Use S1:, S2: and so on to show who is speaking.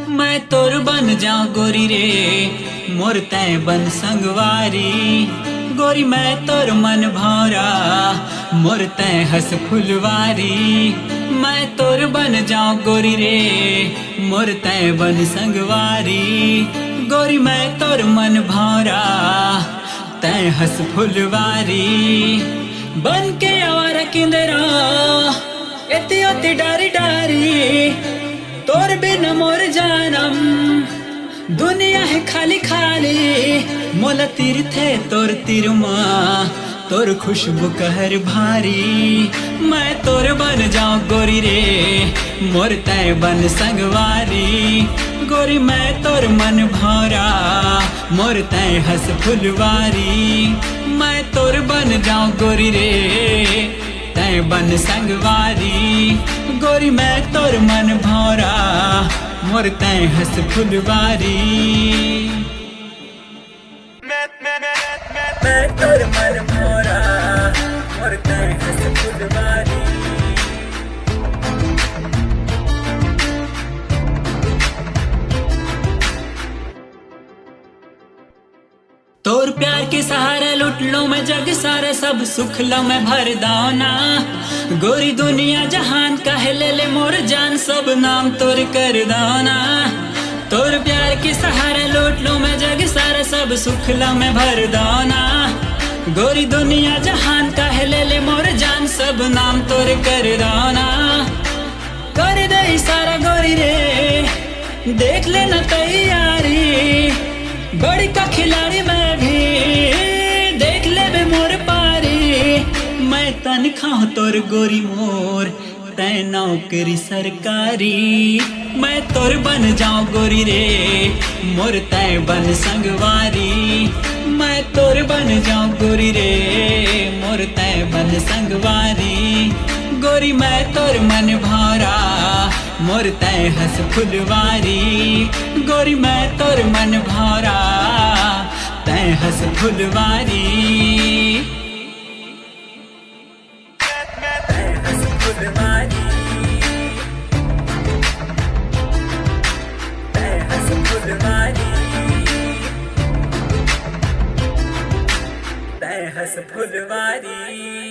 S1: मैं तोर बन जाऊं गोरी रे मोर तै बन संगवारी, गोरी मैं तोर मन भौरा मोर तै हंस फुलवारी। मैं तोर बन जाऊं गोरी रे मोर तै बन संगवारी, गोरी मैं तोर मन भौरा तै हंस फुलवारी। बन के आवारा किंदरा एती ओती डारी डारी, तोर बिन मोर जानम दुनिया है खाली खाली। मोला तीर्थे तोर तिरमा तोर खुशबू कहर भारी। मैं तोर बन जाऊं गोरी रे मोर तै बन संगवारी, गोरी मैं तोर मन भौरा मोर तै हंस फुलवारी। मैं तोर बन जाऊं गोरी रे तै बन संगवारी, गोरी मैं तोर मन भौरा मोर तै हंस फुलवारी। मैं तोर मन भौरा मोर तै हंस फुलवारी। तोर प्यार के सहारा लुट लो मैं जग सारा, सब सुख लो मैं भर दाना। गोरी दुनिया जहान कहे ले मोर जान, सब नाम तोर कर दाना। तोर प्यार के सहारा लुट लो मैं जग सारा, सब सुख लो मैं भर दाना। गोरी दुनिया जहान कहे ले मोर जान, सब नाम तोर कर दाना। कर दे सारा गोरी रे देख लेना तैयारी, बड़ी का खिलाड़ी मैं भी देख ले बे मोर पारी। मैं तनखा तोर गोरी मोर तै नौकरी सरकारी। मैं तोर बन जाऊं गोरी रे मोर तै बन संगवारी। मैं तोर बन जाऊं गोरी रे मोर तै बन संगवारी, गोरी मैं तोर मन भौरा मोर तै हंस फुलवारी। गोरी मैं तोर मन भौरा तै हंस फुलवारी। तै हंस फुलवारी, तै हंस फुलवारी, तै हंस फुलवारी।